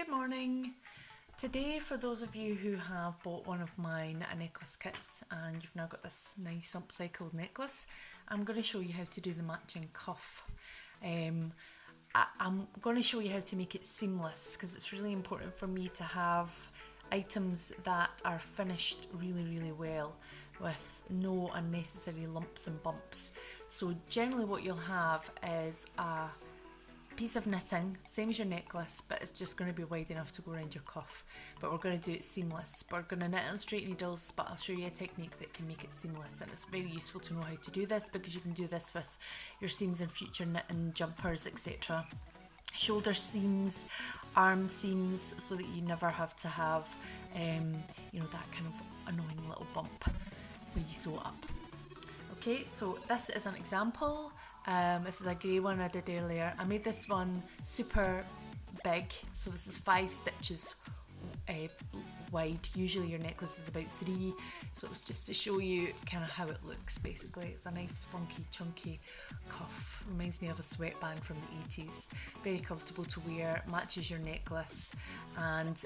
Good morning. Today, for those of you who have bought one of my knit necklace kits and you've now got this nice upcycled necklace, I'm going to show you how to do the matching cuff. I'm going to show you how to make it seamless because it's really important for me to have items that are finished really well with no unnecessary lumps and bumps. So generally what you'll have is a piece of knitting, same as your necklace, but it's just going to be wide enough to go around your cuff. But we're going to do it seamless. We're going to knit on straight needles, but I'll show you a technique that can make it seamless, and it's very useful to know how to do this because you can do this with your seams in future knitting, jumpers, etc. Shoulder seams, arm seams, so that you never have to have that kind of annoying little bump when you sew up. Okay, so this is an example. This is a grey one I did earlier. I made this one super big, so this is 5 stitches wide. Usually your necklace is about 3, so it was just to show you kind of how it looks basically. It's a nice funky chunky cuff, reminds me of a sweatband from the 80s. Very comfortable to wear, matches your necklace, and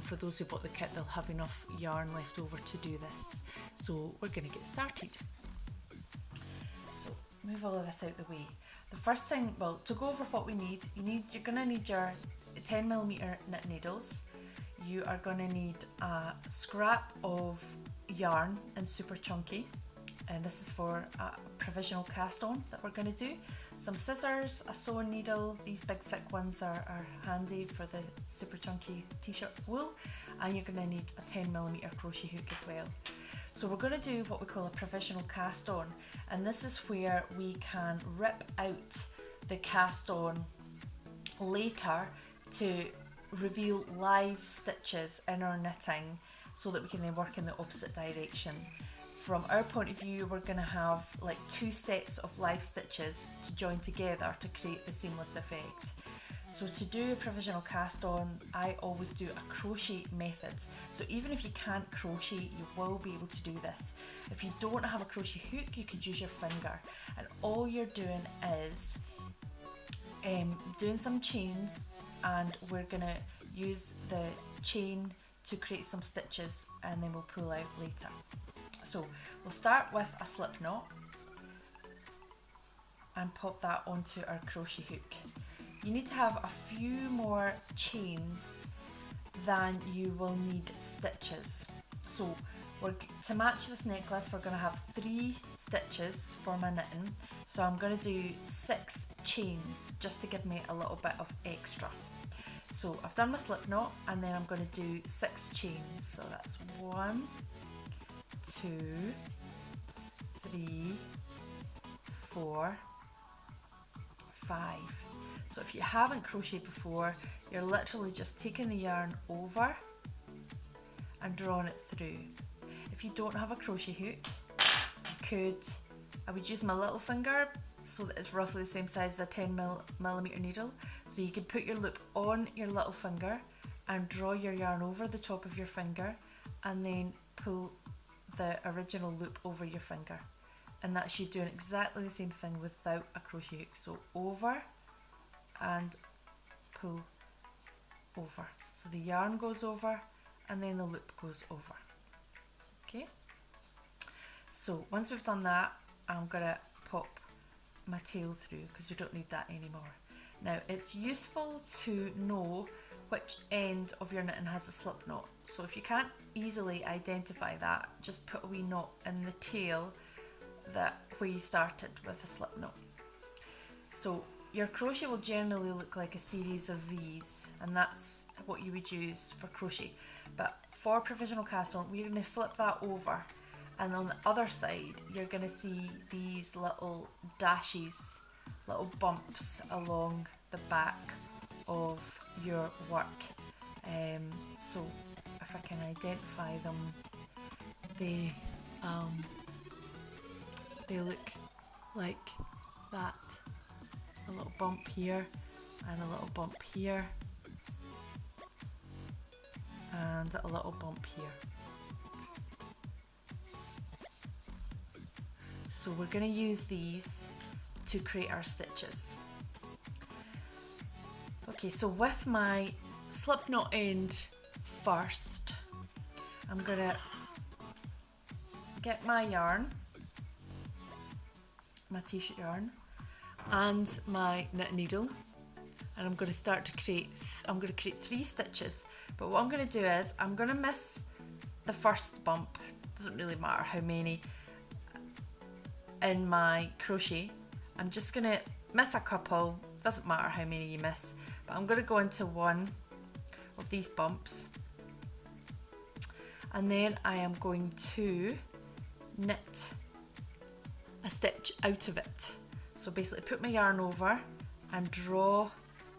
for those who bought the kit they'll have enough yarn left over to do this. So we're going to get started. Move all of this out the way. The first thing, well, to go over what we need, you're going to need your 10mm knit needles. You are going to need a scrap of yarn and super chunky, and this is for a provisional cast on that we're going to do. Some scissors, a sewing needle, these big thick ones are handy for the super chunky t-shirt wool, and you're going to need a 10mm crochet hook as well. So we're going to do what we call a provisional cast on, and this is where we can rip out the cast on later to reveal live stitches in our knitting so that we can then work in the opposite direction. From our point of view, we're going to have like 2 sets of live stitches to join together to create the seamless effect. So to do a provisional cast on, I always do a crochet method. So even if you can't crochet, you will be able to do this. If you don't have a crochet hook, you could use your finger. And all you're doing is doing some chains, and we're gonna use the chain to create some stitches, and then we'll pull out later. So we'll start with a slip knot and pop that onto our crochet hook. You need to have a few more chains than you will need stitches. So to match this necklace, we're going to have 3 stitches for my knitting. So I'm going to do 6 chains just to give me a little bit of extra. So I've done my slip knot, and then I'm going to do 6 chains. So that's 1, 2, 3, 4, 5. So if you haven't crocheted before, you're literally just taking the yarn over and drawing it through. If you don't have a crochet hook, I would use my little finger so that it's roughly the same size as a 10mm needle. So you can put your loop on your little finger and draw your yarn over the top of your finger, and then pull the original loop over your finger. And that's you doing exactly the same thing without a crochet hook. So over and pull over. So the yarn goes over and then the loop goes over. Okay, so once we've done that, I'm gonna pop my tail through because we don't need that anymore. Now it's useful to know which end of your knitting has a slip knot. So if you can't easily identify that, just put a wee knot in the tail where you started with a slip knot. So your crochet will generally look like a series of V's, and that's what you would use for crochet. But for provisional cast on, we're going to flip that over, and on the other side you're going to see these little dashes, little bumps along the back of your work. So if I can identify them, they look like that. A little bump here and a little bump here and a little bump here. So we're going to use these to create our stitches. Okay, so with my slip knot end first. I'm going to get my yarn, my t-shirt yarn, and my knit needle, and I'm going to start to create, I'm going to create 3 stitches. But what I'm going to do is, I'm going to miss the first bump, doesn't really matter how many, in my crochet. I'm just going to miss a couple, doesn't matter how many you miss, but I'm going to go into one of these bumps, and then I am going to knit a stitch out of it. So basically put my yarn over and draw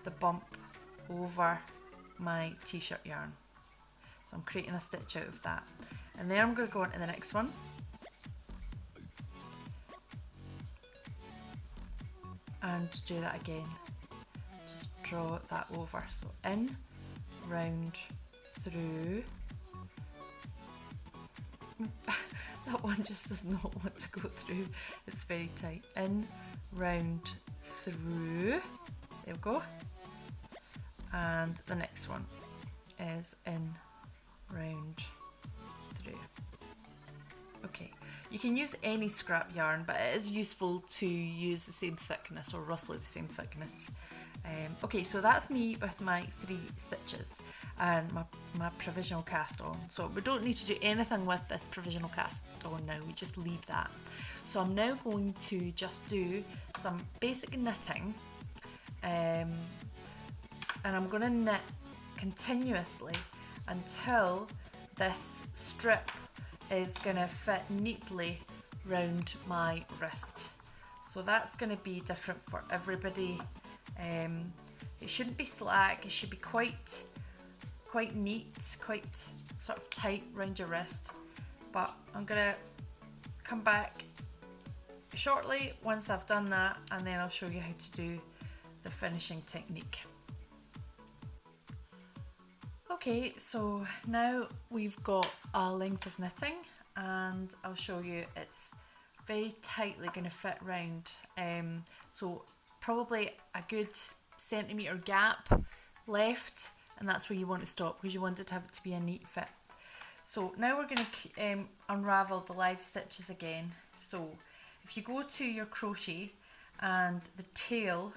the bump over my t-shirt yarn. So I'm creating a stitch out of that, and then I'm going to go on to the next one, and do that again. Just draw that over, so in, round, through. That one just does not want to go through, it's very tight. In, round, through, there we go. And the next one is in, round, through. Okay, you can use any scrap yarn, but it is useful to use the same thickness, or roughly the same thickness. Okay, so that's me with my 3 stitches and my provisional cast on. So we don't need to do anything with this provisional cast on now, we just leave that. So I'm now going to just do some basic knitting, and I'm going to knit continuously until this strip is going to fit neatly round my wrist. So that's going to be different for everybody. It shouldn't be slack, it should be quite neat, quite sort of tight round your wrist. But I'm going to come back shortly once I've done that, and then I'll show you how to do the finishing technique. Okay, so now we've got a length of knitting, and I'll show you it's very tightly going to fit round. So probably a good centimetre gap left, and that's where you want to stop, because you want it to have it to be a neat fit. So now we're going to unravel the live stitches again. So if you go to your crochet and the tail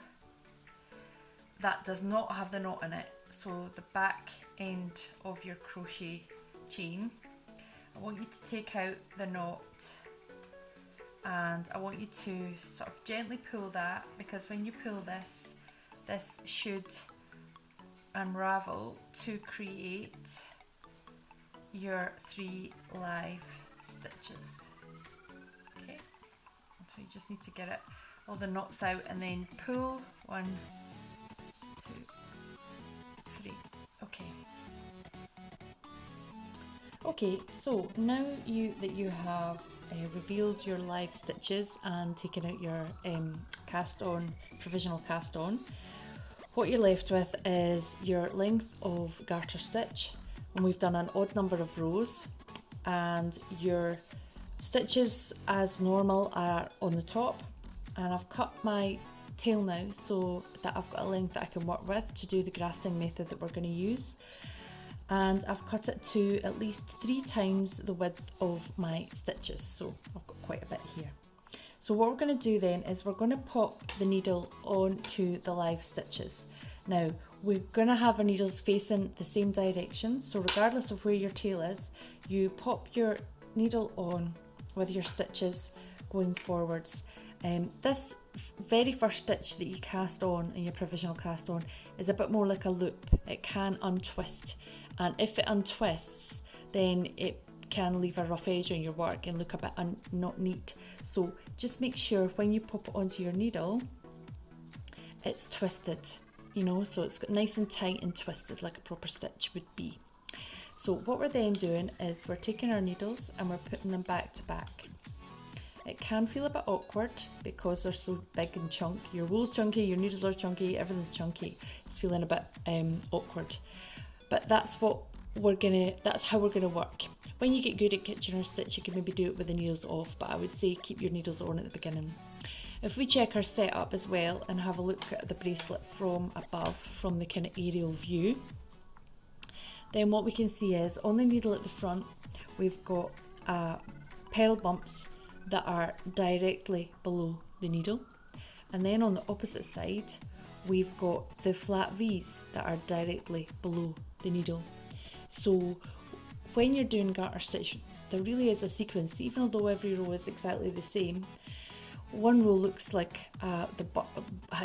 that does not have the knot in it, so the back end of your crochet chain, I want you to take out the knot, and I want you to sort of gently pull that, because when you pull this, this should unravel to create your 3 live stitches. Okay, so you just need to get it, all the knots out, and then pull 1, 2, 3. Okay. Okay, so now that you have revealed your live stitches and taken out your cast on, provisional cast on, what you're left with is your length of garter stitch, and we've done an odd number of rows, and your stitches as normal are on the top, and I've cut my tail now so that I've got a length that I can work with to do the grafting method that we're going to use. And I've cut it to at least 3 times the width of my stitches, so I've got quite a bit here. So what we're going to do then is we're going to pop the needle onto the live stitches. Now we're going to have our needles facing the same direction, so regardless of where your tail is, you pop your needle on with your stitches going forwards. This very first stitch that you cast on in your provisional cast on is a bit more like a loop. It can untwist, and if it untwists, then it can leave a rough edge on your work and look a bit not neat. So just make sure when you pop it onto your needle, it's twisted, you know, so it's got nice and tight and twisted like a proper stitch would be. So what we're then doing is we're taking our needles and we're putting them back to back. It can feel a bit awkward because they're so big and chunky. Your wool's chunky, your needles are chunky, everything's chunky. It's feeling a bit awkward. But that's how we're gonna work. When you get good at catching our stitch, you can maybe do it with the needles off, but I would say keep your needles on at the beginning. If we check our setup as well and have a look at the bracelet from above, from the kind of aerial view, then what we can see is on the needle at the front, we've got purl bumps that are directly below the needle. And then on the opposite side, we've got the flat V's that are directly below the needle. So when you're doing garter stitch, there really is a sequence, even though every row is exactly the same. One row looks like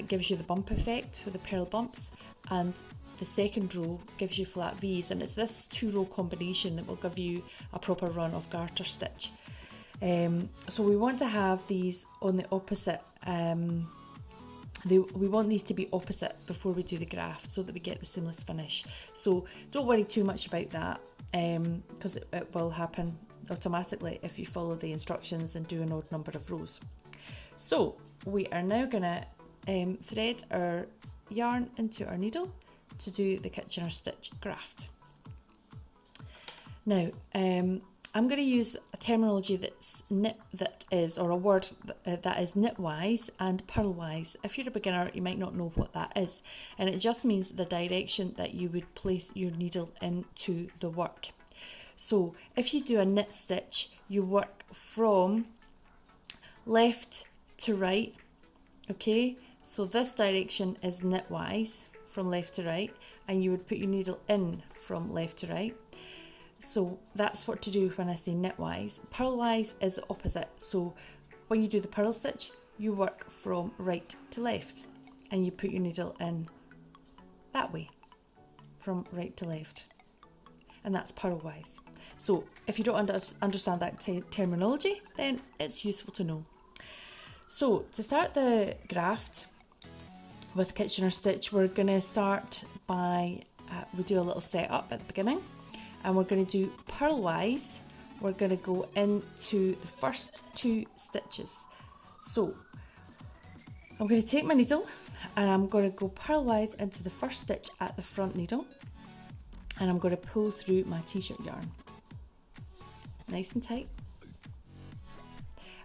gives you the bump effect with the purl bumps, and the second row gives you flat V's, and it's this 2-row combination that will give you a proper run of garter stitch. So we want to have these on the opposite, we want these to be opposite before we do the graft so that we get the seamless finish. So don't worry too much about that, because it will happen automatically if you follow the instructions and do an odd number of rows. So we are now going to thread our yarn into our needle to do the Kitchener stitch graft. Now I'm going to use a terminology or a word that is knitwise and purlwise. If you're a beginner, you might not know what that is, and it just means the direction that you would place your needle into the work. So if you do a knit stitch, you work from left to right, okay? So this direction is knitwise, from left to right, and you would put your needle in from left to right. So that's what to do when I say knitwise. Purlwise is the opposite. So when you do the purl stitch, you work from right to left, and you put your needle in that way, from right to left, and that's purlwise. So if you don't understand that terminology, then it's useful to know. So to start the graft with Kitchener stitch, we're going to start by, we do a little setup at the beginning, and we're going to do purlwise. We're going to go into the first 2 stitches. So I'm going to take my needle and I'm going to go purlwise into the first stitch at the front needle, and I'm going to pull through my t-shirt yarn nice and tight,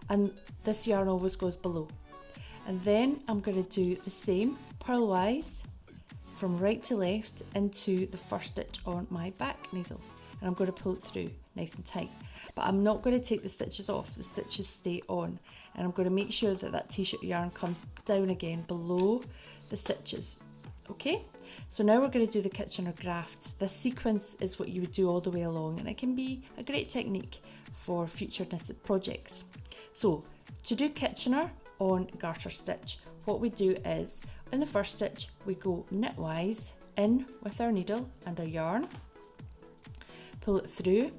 and this yarn always goes below. And then I'm going to do the same purlwise from right to left into the first stitch on my back needle, and I'm going to pull it through nice and tight, but I'm not going to take the stitches off. The stitches stay on, and I'm going to make sure that that t-shirt yarn comes down again below the stitches. Okay, so now we're going to do the Kitchener graft. This sequence is what you would do all the way along, and it can be a great technique for future knitted projects. So to do Kitchener on garter stitch, what we do is in the first stitch we go knitwise in with our needle and our yarn, pull it through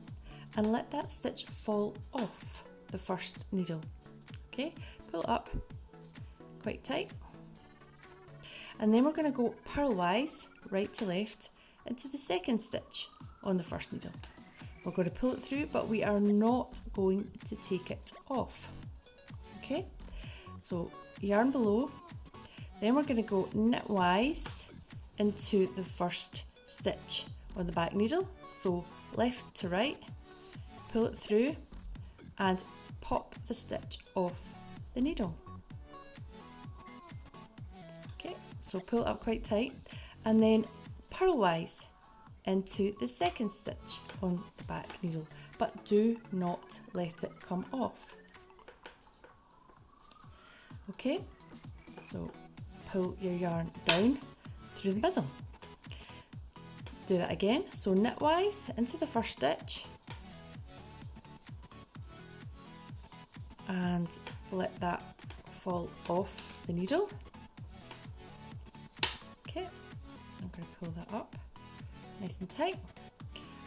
and let that stitch fall off the first needle. Okay, pull it up quite tight, and then we're going to go purlwise right to left into the second stitch on the first needle. We're going to pull it through, but we are not going to take it off. Okay, so yarn below, then we're going to go knitwise into the first stitch on the back needle, so left to right, pull it through and pop the stitch off the needle. Okay, so pull it up quite tight, and then purlwise into the second stitch on the back needle, but do not let it come off. Okay, so pull your yarn down through the middle. Do that again, so knitwise into the first stitch and let that fall off the needle. Okay, I'm going to pull that up nice and tight,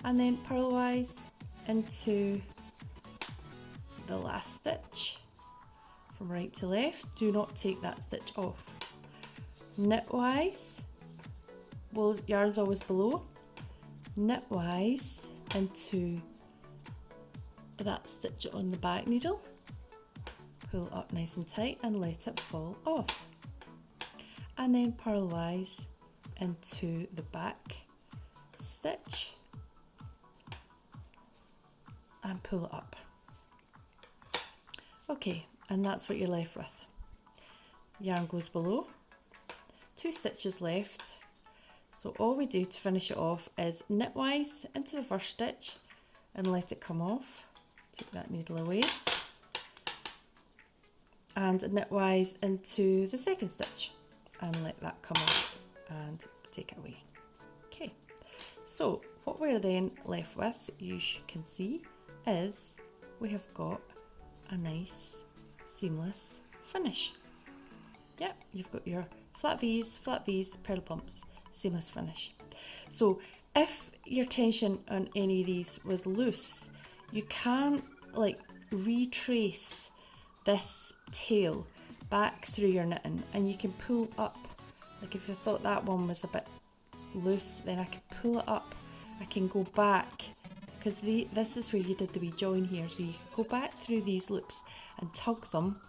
and then purlwise into the last stitch from right to left. Do not take that stitch off. Knitwise, well, yarn's always below, knitwise into that stitch on the back needle, pull it up nice and tight and let it fall off, and then purlwise into the back stitch and pull it up. Okay, and that's what you're left with. Yarn goes below, 2 stitches left, So all we do to finish it off is knitwise into the first stitch and let it come off. Take that needle away. And knitwise into the second stitch and let that come off and take it away. Okay, so what we're then left with, you can see, is we have got a nice seamless finish. Yep, you've got your flat V's, purl bumps, seamless finish. So if your tension on any of these was loose, you can like retrace this tail back through your knitting and you can pull up. Like if you thought that one was a bit loose, then I can pull it up. I can go back, because this is where you did the wee join here, so you can go back through these loops and tug them.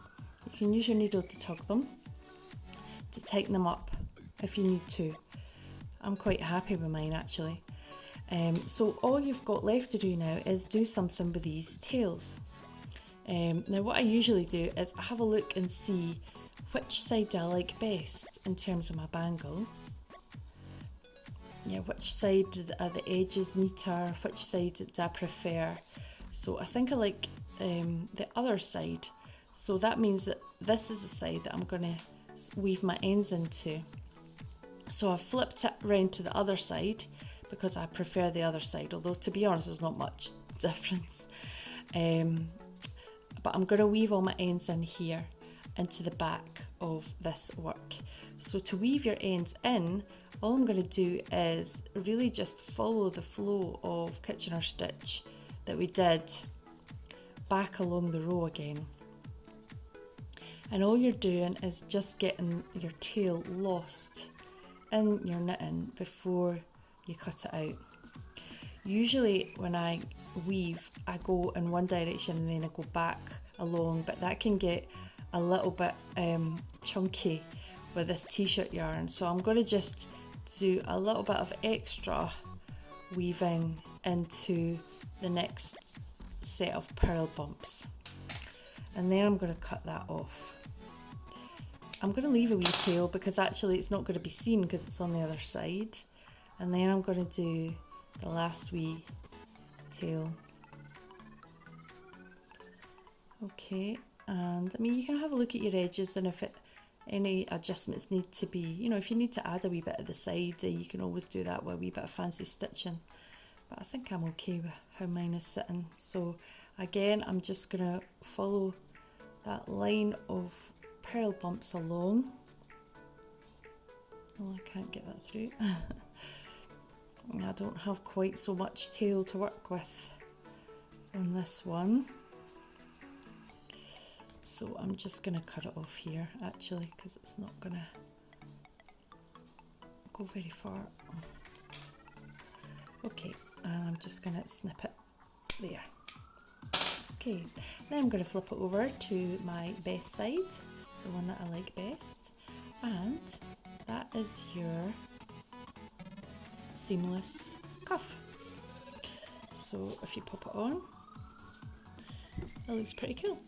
You can use your needle to tug them, to tighten them up if you need to. I'm quite happy with mine actually. So all you've got left to do now is do something with these tails. Now what I usually do is have a look and see which side I like best in terms of my bangle. Yeah, which side are the edges neater, which side do I prefer. So I think I like the other side. So that means that this is the side that I'm going to weave my ends into. So I've flipped it round to the other side because I prefer the other side, although to be honest there's not much difference. But I'm going to weave all my ends in here into the back of this work. So to weave your ends in, all I'm going to do is really just follow the flow of Kitchener stitch that we did back along the row again. And all you're doing is just getting your tail lost in your knitting before you cut it out. Usually when I weave, I go in one direction and then I go back along, but that can get a little bit chunky with this t-shirt yarn. So I'm going to just do a little bit of extra weaving into the next set of purl bumps. And then I'm going to cut that off. I'm going to leave a wee tail because actually it's not going to be seen because it's on the other side. And then I'm going to do the last wee tail. Okay, and I mean you can have a look at your edges, and if any adjustments need to be, you know, if you need to add a wee bit at the side, then you can always do that with a wee bit of fancy stitching. But I think I'm okay with how mine is sitting. So again, I'm just going to follow that line of purl bumps along. Well, I can't get that through. I don't have quite so much tail to work with on this one. So I'm just going to cut it off here actually, because it's not going to go very far. Okay, and I'm just going to snip it there. Okay, then I'm going to flip it over to my best side, the one that I like best, and that is your seamless cuff. So if you pop it on, it looks pretty cool.